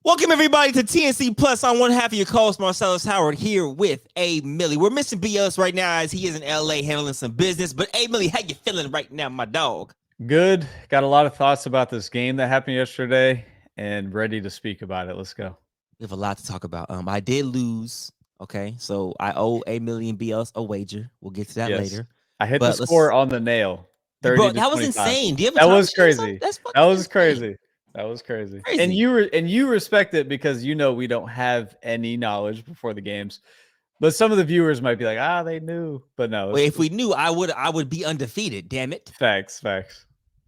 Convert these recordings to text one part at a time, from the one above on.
Welcome everybody to TNCPlus. I'm one half of your co-host Marcellus Howard here with A Millie. We're missing BS right now as he is in LA handling some business. But A Millie, how you feeling right now, my dog? Good. Got a lot of thoughts about this game that happened yesterday and ready to speak about it. Let's go. We have a lot to talk about. I did lose. Okay, so I owe A Million BS a wager. We'll get to that Yes. later. I hit the But score let's on the nail. you 30 bro, to that was 25. insane. Do you have a That time was machine or something? crazy. That's That fucking was insane. crazy. That was crazy. And Crazy. you respect it because you know we don't have any knowledge before the games. But some of the viewers might be like, they knew. But no, Well, if we knew, I would be undefeated. Damn it. facts.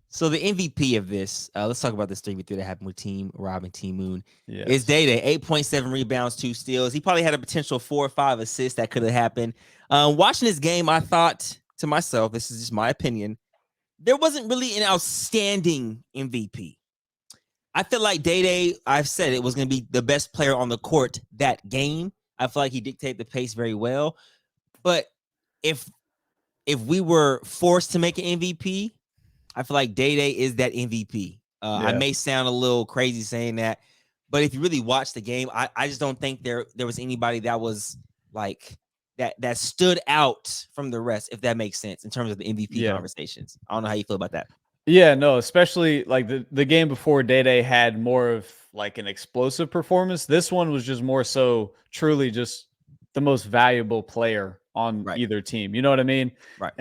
So the MVP of this, let's talk about this 3v3 that happened with Team Rob and Team Moon. Is Yes. Day-Day, 8.7 rebounds, 2 steals. He probably had a potential 4 or 5 assists that could have happened. Watching this game, I thought to myself, this is just my opinion, there wasn't really an outstanding MVP. I feel like Day-Day, I've said it, was going to be the best player on the court that game. I feel like he dictated the pace very well. But if we were forced to make an MVP, I feel like Day is that MVP. I may sound a little crazy saying that, but if you really watch the game, I just don't think there was anybody that was like that stood out from the rest, if that makes sense in terms of the MVP conversations. I don't know how you feel about that. Yeah, no, especially like the game before Day had more of like an explosive performance. This one was just more so truly just the most valuable player on either team. You know what I mean? Right.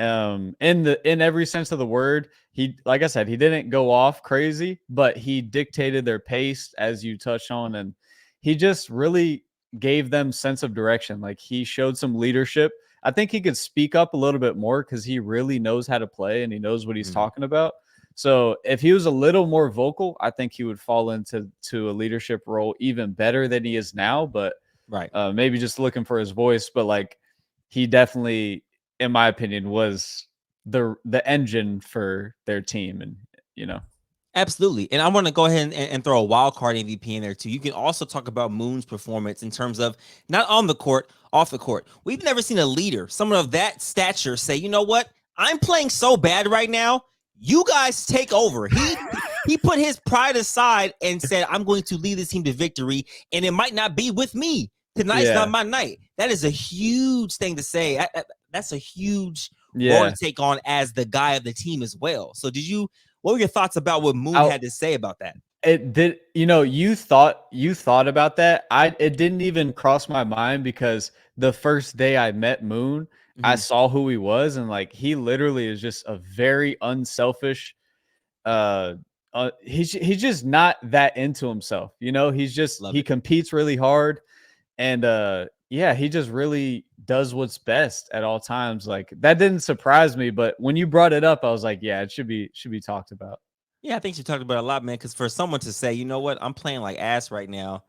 In every sense of the word, he, like I said, he didn't go off crazy, but he dictated their pace, as you touched on, and he just really gave them sense of direction. Like he showed some leadership. I think he could speak up a little bit more because he really knows how to play and he knows what he's talking about. So if he was a little more vocal, I think he would fall into a leadership role even better than he is now. But maybe just looking for his voice. But like he definitely, in my opinion, was the engine for their team, and you know. Absolutely. And I want to go ahead and throw a wild card MVP in there too. You can also talk about Moon's performance in terms of not on the court, off the court. We've never seen a leader, someone of that stature, say, you know what? I'm playing so bad right now. You guys take over. He put his pride aside and said, I'm going to lead this team to victory. And it might not be with me. Tonight's not my night. That is a huge thing to say. That's a huge role to take on as the guy of the team as well. So what were your thoughts about what Moon had to say about that? It did, you thought about that. It didn't even cross my mind because the first day I met Moon, I saw who he was, and like he literally is just a very unselfish. He's just not that into himself. He competes really hard, and he just really does what's best at all times. Like that didn't surprise me, but when you brought it up, I was like, yeah, it should be talked about. Yeah, I think you talked about it a lot, man. Because for someone to say, you know what, I'm playing like ass right now,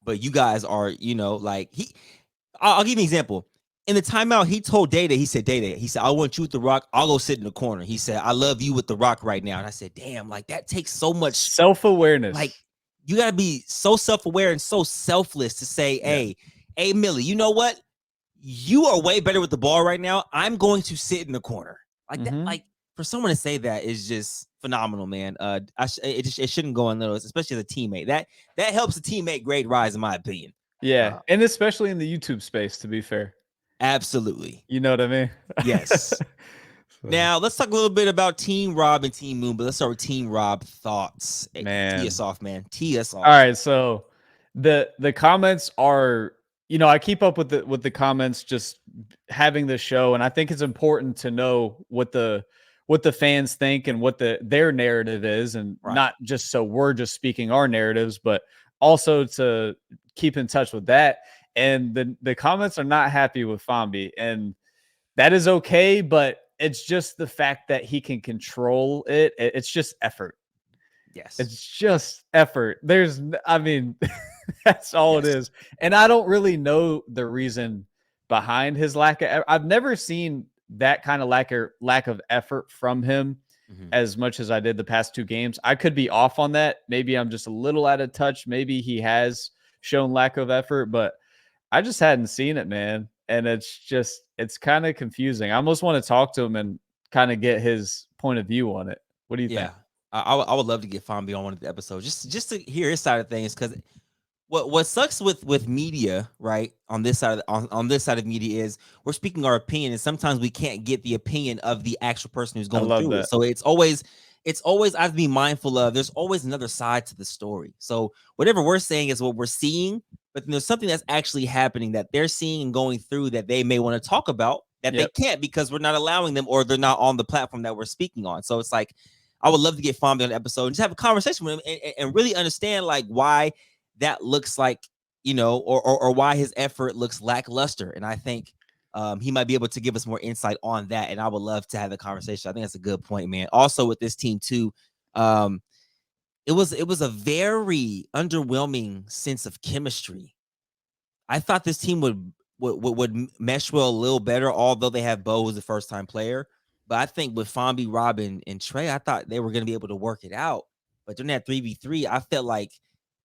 but you guys are, like I'll give you an example. In the timeout, he told Day-Day, he said, I want you with the rock. I'll go sit in the corner. He said, I love you with the rock right now. And I said, damn, like that takes so much self-awareness. Like you got to be so self-aware and so selfless to say, hey, Millie, you know what? You are way better with the ball right now. I'm going to sit in the corner. Like that, like for someone to say that is just phenomenal, man. It shouldn't go unnoticed, especially as a teammate. That helps a teammate grade rise, in my opinion. Yeah, and especially in the YouTube space, to be fair. Absolutely. You know what I mean? Yes. Now let's talk a little bit about Team Rob and Team Moon, but let's start with Team Rob thoughts. Man, tee us off, man. Tee us off. All right, so the comments are, I keep up with the comments, just having the show, and I think it's important to know what the fans think and what their narrative is, and not just so we're just speaking our narratives, but also to keep in touch with that. And the comments are not happy with Fambi, and that is okay, but it's just the fact that he can control it. It's just effort. Yes. It's just effort. That's all it is. And I don't really know the reason behind his lack of, I've never seen that kind of lack of effort from him as much as I did the past 2 games. I could be off on that. Maybe I'm just a little out of touch. Maybe he has shown lack of effort, but I just hadn't seen it, man. And it's kind of confusing. I almost want to talk to him and kind of get his point of view on it. What do you think? I would love to get Fambi on one of the episodes just to hear his side of things, because what sucks with media, right? On this side of on this side of media is we're speaking our opinion, and sometimes we can't get the opinion of the actual person who's I going love through it. that. So it's always I have to be mindful of there's always another side to the story. So whatever we're saying is what we're seeing, but then there's something that's actually happening that they're seeing and going through that they may want to talk about that they Yep. can't because we're not allowing them or they're not on the platform that we're speaking on. So it's like I would love to get Fambi on the episode and just have a conversation with him and really understand like why that looks like, or why his effort looks lackluster. And I think he might be able to give us more insight on that. And I would love to have the conversation. I think that's a good point, man. Also with this team too, um, it was a very underwhelming sense of chemistry. I thought this team would mesh well a little better, although they have Bo as a first time player. But I think with Fambi, Robin, and Trey, I thought they were going to be able to work it out. But during that 3v3, I felt like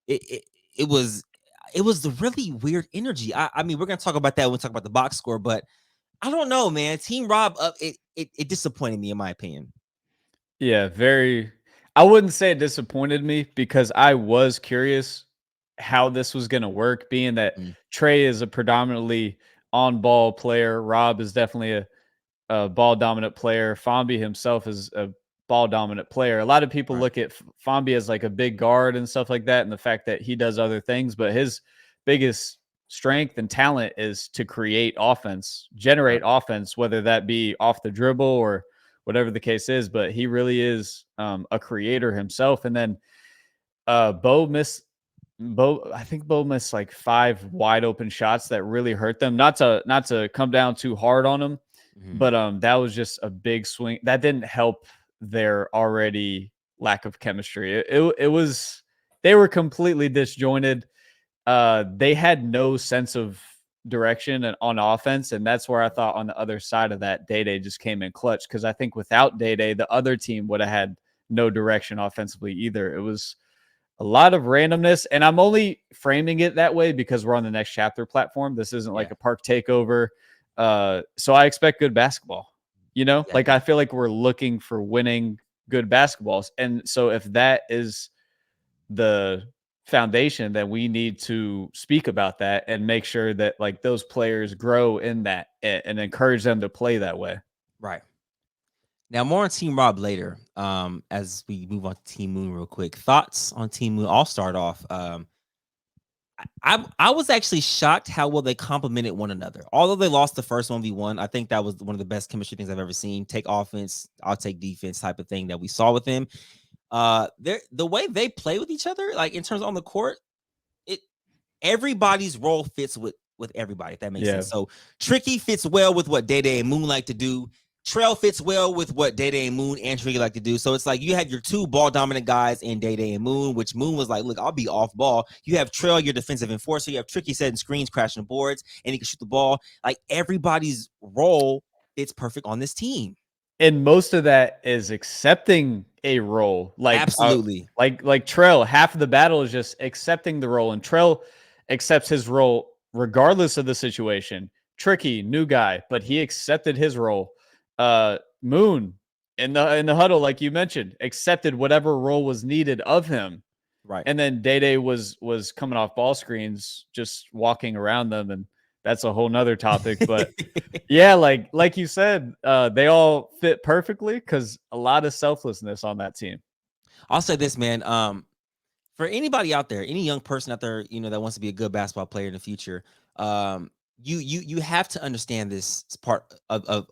it it, it was the really weird energy. I mean, we're gonna talk about that when we talk about the box score, but I don't know, man. Team Rob up it disappointed me in my opinion. Yeah, very. I wouldn't say it disappointed me because I was curious how this was going to work, being that Mm, Trey is a predominantly on ball player. Rob is definitely a ball dominant player. Fambi himself is a ball dominant player. A lot of people right, look at Fambi as like a big guard and stuff like that, and the fact that he does other things, but his biggest strength and talent is to create offense, generate right. offense, whether that be off the dribble or whatever the case is. But he really is a creator himself. And then Bo missed I think Bo missed like 5 wide open shots that really hurt them. Not to come down too hard on him, Mhm. but that was just a big swing. That didn't help their already lack of chemistry. It was they were completely disjointed. They had no sense of direction on offense, and that's where I thought on the other side of that, Day Day just came in clutch because I think without Day Day, the other team would have had no direction offensively either. It was a lot of randomness, and I'm only framing it that way because we're on the next chapter platform. This isn't Yeah, like a park takeover. So I expect good basketball. yeah, Like I feel like we're looking for winning good basketballs. And so if that is the foundation, then we need to speak about that and make sure that like those players grow in that and encourage them to play that way. right. Now more on Team Rob later. As we move on to Team Moon real quick. Thoughts on Team Moon? I'll start off. I was actually shocked how well they complemented one another. Although they lost the first 1v1, I think that was one of the best chemistry things I've ever seen. Take offense, I'll take defense type of thing that we saw with them. The way they play with each other, like in terms on the court, it everybody's role fits with everybody, if that makes Yeah. sense. So Tricky fits well with what Day Day and Moon like to do. Trail fits well with what Day Day and Moon and Tricky like to do. So it's like you have your two ball dominant guys in Day Day and Moon, which Moon was like, look, I'll be off ball. You have Trail, your defensive enforcer. You have Tricky setting screens, crashing boards, and he can shoot the ball. Like everybody's role fits perfect on this team. And most of that is accepting a role. Absolutely. Like Trell, half of the battle is just accepting the role, and Trell accepts his role regardless of the situation. Tricky, new guy, but he accepted his role. Moon in the huddle, like you mentioned, accepted whatever role was needed of him. Right. And then Day Day was coming off ball screens, just walking around them, and that's a whole nother topic. But yeah, like you said, they all fit perfectly because a lot of selflessness on that team. I'll say this, man. For anybody out there, any young person out there, that wants to be a good basketball player in the future, you have to understand this part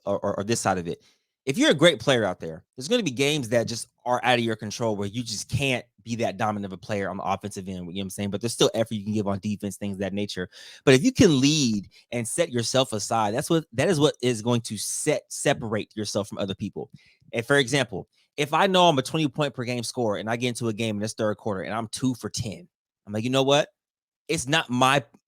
or this side of it. If you're a great player out there, there's going to be games that just are out of your control where you just can't be that dominant of a player on the offensive end. You know what I'm saying? But there's still effort you can give on defense, things of that nature. But if you can lead and set yourself aside, that is what is going to separate yourself from other people. And for example, if I know I'm a 20-point per game scorer and I get into a game in this third quarter and I'm 2 for 10, I'm like, you know what? It's not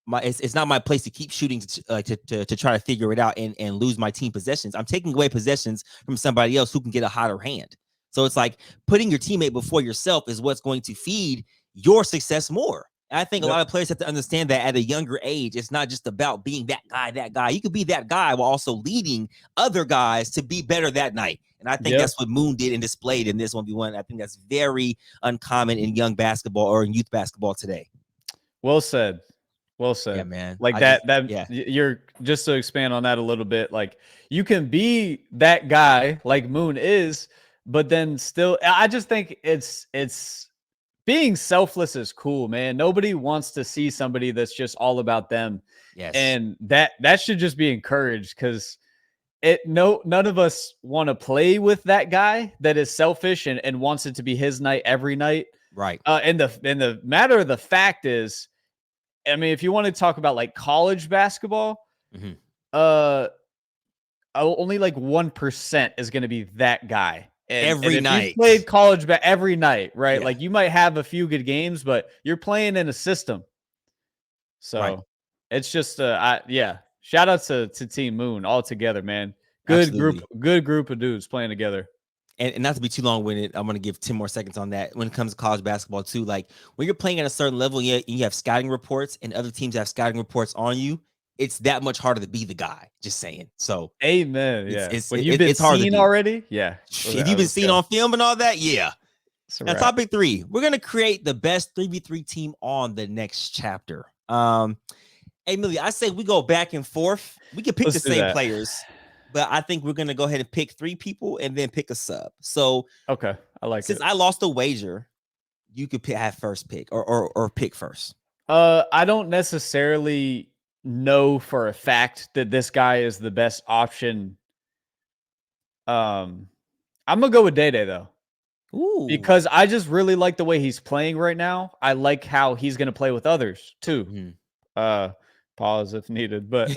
it's not my place to keep shooting to try to figure it out and lose my team possessions. I'm taking away possessions from somebody else who can get a hotter hand. So it's like putting your teammate before yourself is what's going to feed your success more. And I think a Yep. lot of players have to understand that at a younger age, it's not just about being that guy, that guy. You could be that guy while also leading other guys to be better that night. And I think Yep. that's what Moon did and displayed in this 1v1. I think that's very uncommon in young basketball or in youth basketball today. Well said. Well Yeah, said. man. Like I just yeah. you're just to expand on that a little bit. Like you can be that guy like Moon is, but then still, I just think it's being selfless is cool, man. Nobody wants to see somebody that's just all about them, Yes. and that should just be encouraged because none of us want to play with that guy that is selfish and wants it to be his night every night. Right. And the matter of the fact is, I mean, if you want to talk about like college basketball, Mm-hmm. uh, only like 1% is going to be that guy. And Every if you night. played college every night, right? Yeah. Like you might have a few good games, but you're playing in a system. Right. So it's just, yeah. Shout out to Team Moon all together, man. Absolutely. Good group of dudes playing together. And not to be too long-winded, I'm going to give 10 more seconds on that. When it comes to college basketball, too, like when you're playing at a certain level, you have scouting reports, and other teams have scouting reports on you. It's that much harder to be the guy. Just saying. So, Amen. Yeah. When you've been it's hard to seen be. already, yeah. If you've been seen on film and all that, yeah. Now, topic 3, we're gonna create the best 3v3 team on the next chapter. Hey, Millie, I say we go back and forth. We can pick the same players, but I think we're gonna go ahead and pick 3 people and then pick a sub. So, okay, I like since it. I lost a wager, you could have first pick or pick first. I don't necessarily know for a fact that this guy is the best option. I'm gonna go with Day Day though. Ooh. Because I just really like the way he's playing right now. I like how he's gonna play with others too. Mm-hmm. Pause if needed, but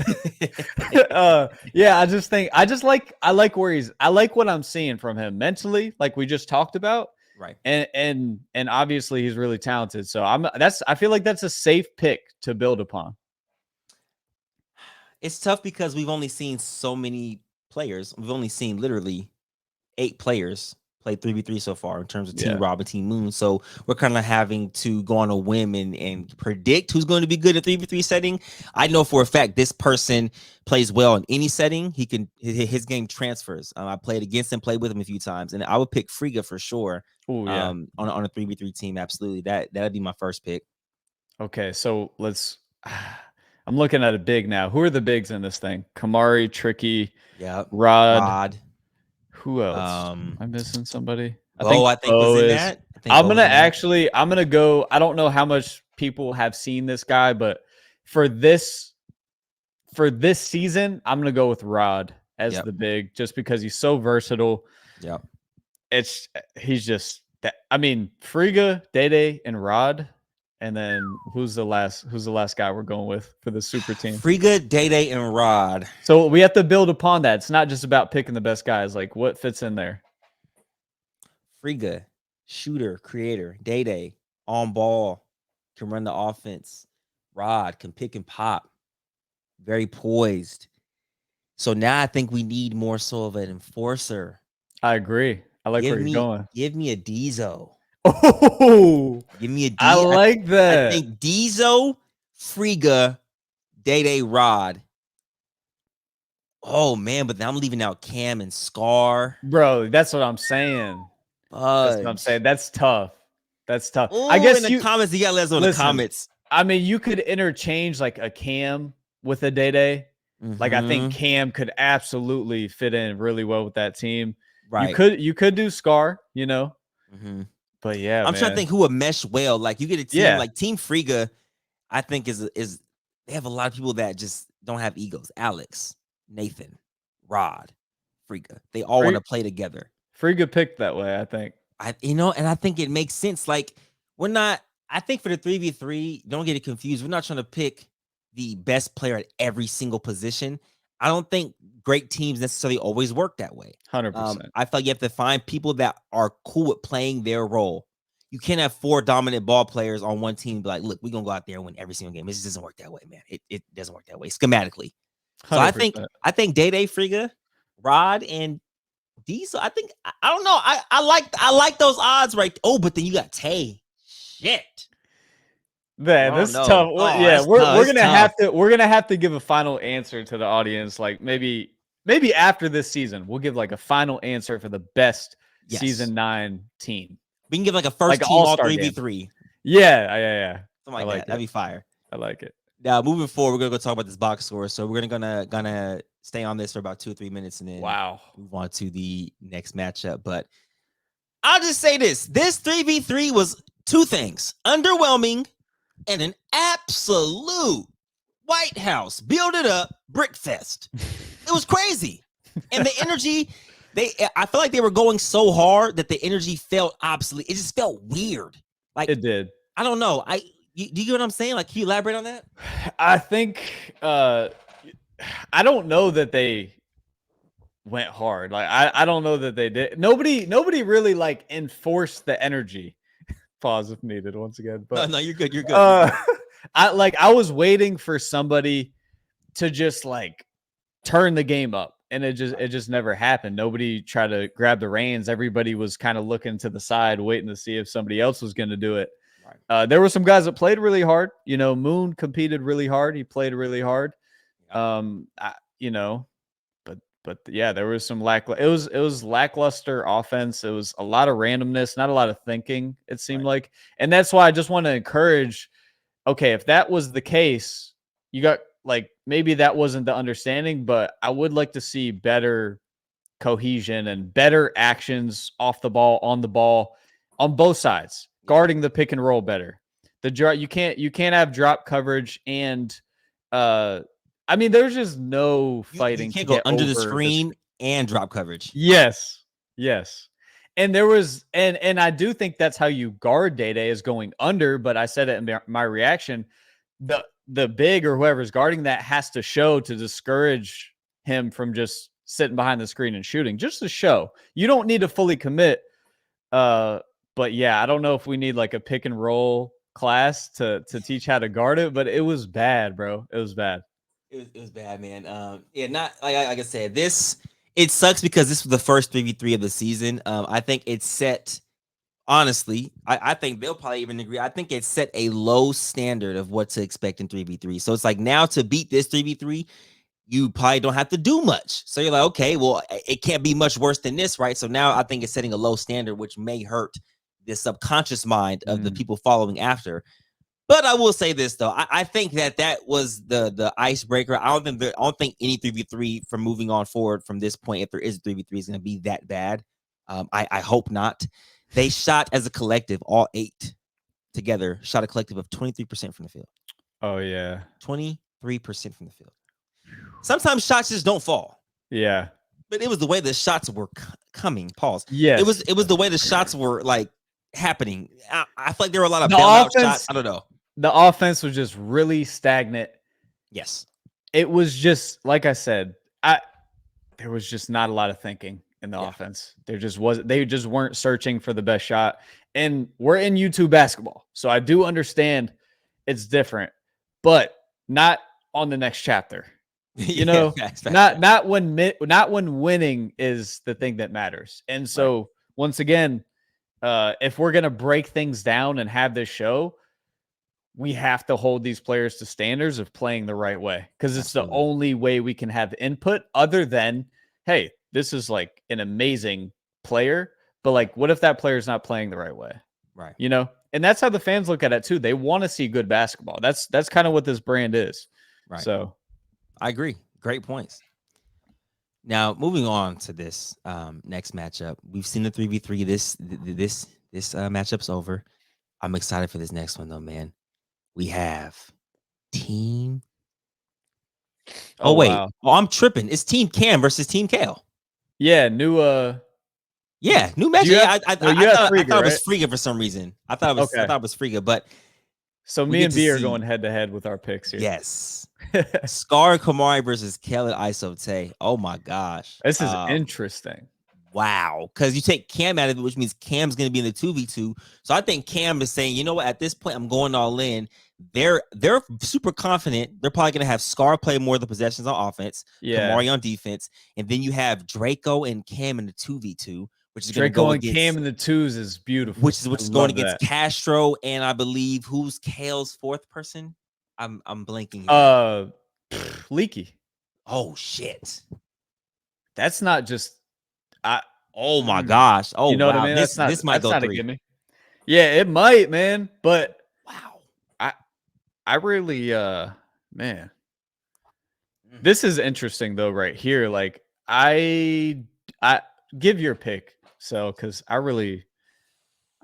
yeah, I like where I like what I'm seeing from him mentally, like we just talked about. Right. And obviously he's really talented. So I feel like that's a safe pick to build upon. It's tough because we've only seen so many players. We've only seen literally 8 players play 3v3 so far in terms of Team Rob and Team Moon. So we're kind of having to go on a whim and predict who's going to be good at 3v3 setting. I know for a fact this person plays well in any setting. His game transfers. I played against him, played with him a few times, and I would pick Frigga for sure. Oh yeah, on a 3v3 team, absolutely. That'd be my first pick. Okay, so let's. I'm looking at a big now. Who are the bigs in this thing? Kamari, Tricky, Rod. Who else? Am I missing somebody? I think was in that. I'm gonna go. I don't know how much people have seen this guy, but for this season, I'm gonna go with Rod as the big, just because he's so versatile. Yeah, he's just that. I mean, Frigga, Day Day, and Rod. And then who's the last guy we're going with for the super team? Frigga, Day Day, and Rod. So we have to build upon that. It's not just about picking the best guys. Like what fits in there? Frigga, shooter, creator. Day Day, on ball, can run the offense. Rod can pick and pop. Very poised. So now I think we need more so of an enforcer. I agree. I like where you're going. Give me a Diesel. Oh, give me a D. I like that. I think Diesel, Frigga, Day Day, Rod. Oh man, but now I'm leaving out Cam and Scar. Bro, that's what I'm saying. That's what I'm saying. That's tough. Ooh, I guess in the comments, you got let us know in the comments. I mean, you could interchange like a Cam with a Day Day. Like I think Cam could absolutely fit in really well with that team. Right. You could do Scar, you know. But yeah, I'm trying to think who would mesh well. Like you get a team like Team Frigga, I think is they have a lot of people that just don't have egos. Alex, Nathan, Rod, Frigga. They all want to play together. Frigga picked that way, I think. And I think it makes sense. Like I think for the 3v3, don't get it confused. We're not trying to pick the best player at every single position. I don't think great teams necessarily always work that way. 100%. I feel like you have to find people that are cool with playing their role. You can't have 4 dominant ball players on one team and be like, look, we're going to go out there and win every single game. It just doesn't work that way, man. It doesn't work that way schematically. 100%. So I think Day Day, Frigga, Rod, and Diesel. I don't know. I like those odds, right? Oh, but then you got Tay. Shit. Man, this is tough. We're gonna have to give a final answer to the audience. Like maybe after this season, we'll give like a final answer for the best season 9 team. We can give like a first team all 3v3. Yeah. Something like, I like that. That'd it. be fire. I like it. Now, moving forward, we're gonna go talk about this box score. So we're gonna stay on this for about 2 or 3 minutes and then move on to the next matchup. But I'll just say this: this 3v3 was two things: underwhelming and an absolute White House build it up brick fest. It was crazy, and the energy. I feel like they were going so hard that the energy felt obsolete. It just felt weird. Like It did. I don't know. Do you get what I'm saying? Like, can you elaborate on that? I think I don't know that they went hard. Like I don't know that they did. Nobody really like enforced the energy. Pause if needed once again. But no, you're good. You're good. I was waiting for somebody to just like turn the game up, and it just never happened. Nobody tried to grab the reins. Everybody was kind of looking to the side, waiting to see if somebody else was going to do it. Right. There were some guys that played really hard. You know, Moon competed really hard. He played really hard. But yeah, there was some it was lackluster offense. It was a lot of randomness, not a lot of thinking, it seemed like. And that's why I just want to encourage, okay, if that was the case, you got like maybe that wasn't the understanding, but I would like to see better cohesion and better actions off the ball, on both sides, guarding the pick and roll better. The drop you can't have drop coverage and I mean, there's just no fighting. You can't go under the screen and drop coverage. Yes. And there was, and I do think that's how you guard Day-Day, is going under. But I said it in my reaction. The big or whoever's guarding that has to show to discourage him from just sitting behind the screen and shooting, just to show. You don't need to fully commit. But yeah, I don't know if we need like a pick and roll class to teach how to guard it. But it was bad, bro. It was bad. It was bad, man. Yeah, not like I said, it sucks because this was the first 3v3 of the season. I think it set, honestly, I think they'll probably even agree. I think it set a low standard of what to expect in 3v3. So it's like now to beat this 3v3, you probably don't have to do much. So you're like, okay, well, it can't be much worse than this, right? So now I think it's setting a low standard, which may hurt the subconscious mind of the people following after. But I will say this though, I think that was the icebreaker. I don't think any 3v3 from moving on forward from this point, if there is a 3v3, is going to be that bad. I hope not. They shot as a collective, all 8 together, shot a collective of 23% from the field. Oh yeah, 23% from the field. Sometimes shots just don't fall. Yeah, but it was the way the shots were coming. Pause. Yes, it was the way the shots were like happening. I feel like there were a lot of bailout shots. I don't know. The offense was just really stagnant. Yes. It was just, like I said, there was just not a lot of thinking in the offense. They just weren't searching for the best shot. And we're in YouTube basketball, so I do understand it's different, but not on the next chapter. You know, not when winning is the thing that matters. And so once again, if we're gonna break things down and have this show, we have to hold these players to standards of playing the right way, because it's the only way we can have input other than, hey, this is like an amazing player, but like, what if that player is not playing the right way? Right. You know, and that's how the fans look at it too. They want to see good basketball. That's kind of what this brand is. Right. So I agree. Great points. Now, moving on to this next matchup. We've seen the 3v3. This matchup's over. I'm excited for this next one though, man. We have Team. Oh wait. Wow. Oh, I'm tripping. It's Team Cam versus Team Kale. Yeah, new new match. I thought it was Friga for some reason. I thought it was Friga, but so me and B are going head to head with our picks here. Yes. Scar Kamari versus Kale Isote. Oh my gosh. This is interesting. Wow. Because you take Cam out of it, which means Cam's going to be in the 2v2. So I think Cam is saying, you know what, at this point, I'm going all in. They're super confident. They're probably going to have Scar play more of the possessions on offense, Kamari on defense. And then you have Draco and Cam in the 2v2, which is going to go against Cam in the 2s is beautiful. Which is going against Castro, and I believe who's Kale's fourth person? I'm blanking here. Leaky. Oh shit. That's not just oh my gosh. Oh, you know wow. What I mean? This might go 3. Yeah, it might, man. But wow. I really, man, this is interesting though, right here. Like, I give your pick, so because I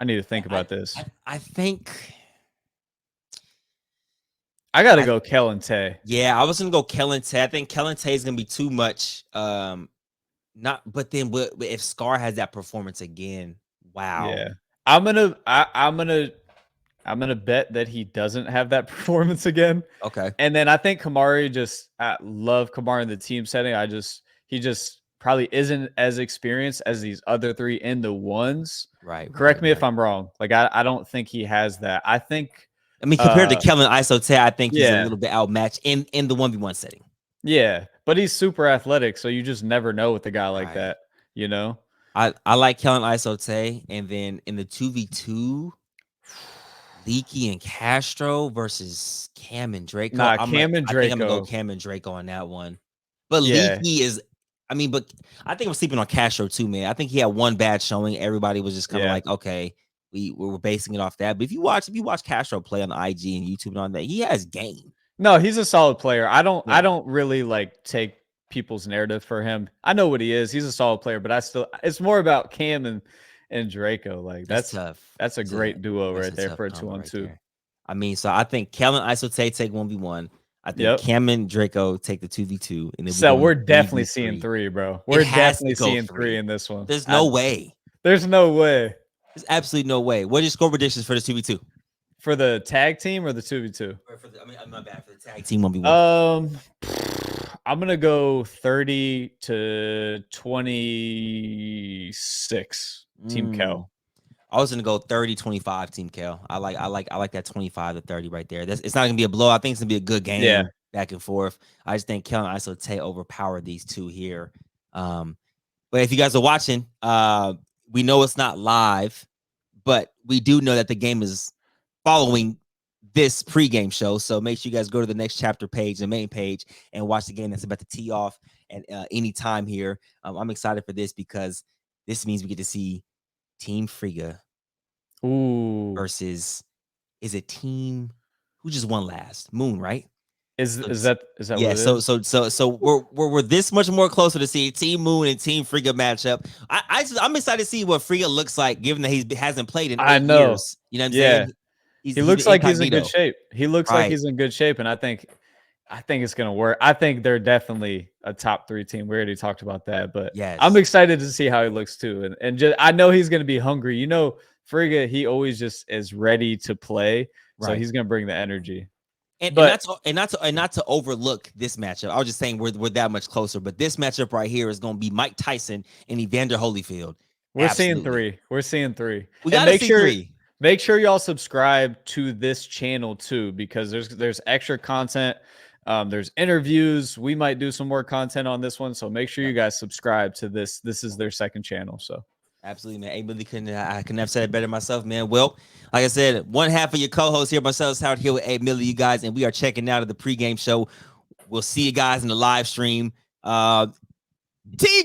need to think about this. I think I got to I go Kellen Tay. yeah, I was gonna go Kellen Tay. I think Kellen Tay is gonna be too much. Not, but then if Scar has that performance again, wow. Yeah, I'm gonna bet that he doesn't have that performance again. Okay. And then I think Kamari I love Kamari in the team setting. He just probably isn't as experienced as these other three in the ones. Right. Correct me if I'm wrong. Like I don't think he has that. I think compared to Kellen ISO Tay, I think he's a yeah. little bit outmatched in the 1v1 setting. Yeah, but he's super athletic, so you just never know with a guy like Right. that, you know? I like Kellen ISO Tay, and then in the 2v2, Leaky and Castro versus Cam and Draco. Nah, Cam and I think I'm gonna go Draco. Cam and Draco on that one. But Yeah. Leaky is, but I think I'm sleeping on Castro too, man. I think he had one bad showing. Everybody was just kind of Yeah. like, okay, we were basing it off that. But if you watch Castro play on the IG and YouTube and all that, he has game. No, he's a solid player. I don't really like take people's narrative for him. I know what he is. He's a solid player, but it's more about Cam and Draco. Like That's tough. That's a great duo right there for a 2-on-2. There. I mean, so I think Kellen ISO Tay take 1v1. I think Yep. Cam and Draco take the 2v2. And then So we're definitely seeing 3, bro. We're definitely seeing 3 in this one. There's no way. There's no way. There's absolutely no way. What are your score predictions for the 2v2? For the tag team or the 2v2? I'm not bad for the tag team 1v1. I'm gonna go 30-26 Team Kel. I was gonna go 30-25 Team Kel. I like that 25 to 30 right there. It's not gonna be a blow. I think it's gonna be a good game back and forth. I just think Kel and ISO Tay overpower these two here. But if you guys are watching, we know it's not live, but we do know that the game is following this pregame show. So make sure you guys go to the next chapter page, the main page, and watch the game that's about to tee off at any time here. I'm excited for this because this means we get to see Team Frigga versus is it Team who just won last? Moon, right? Is that yeah, what it is? So we're this much more closer to see Team Moon and Team Frigga matchup. I'm excited to see what Frigga looks like, given that he hasn't played in 8 years. You know what I'm saying? He looks like he's in good shape. He looks like he's in good shape, and I think it's gonna work. I think they're definitely a top 3 team. We already talked about that, but I'm excited to see how he looks too. And just I know he's gonna be hungry. You know, Frigga, he always just is ready to play, so he's gonna bring the energy. And not to overlook this matchup. I was just saying we're that much closer, but this matchup right here is going to be Mike Tyson and Evander Holyfield. We're seeing 3. We're seeing 3. We got to see 3. Make sure y'all subscribe to this channel too, because there's extra content. There's interviews. We might do some more content on this one, so make sure you guys subscribe to this. This is their second channel, so. Absolutely, man. I couldn't have said it better myself, man. Well, like I said, one half of your co-host here, myself, out here with A Millie, you guys, and we are checking out of the pregame show. We'll see you guys in the live stream. Team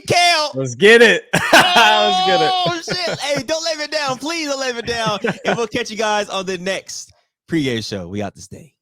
Kel, let's get it. Let's get it. Oh shit! Hey, don't let it down, please. Don't let it down. And we'll catch you guys on the next pregame show. We out this day.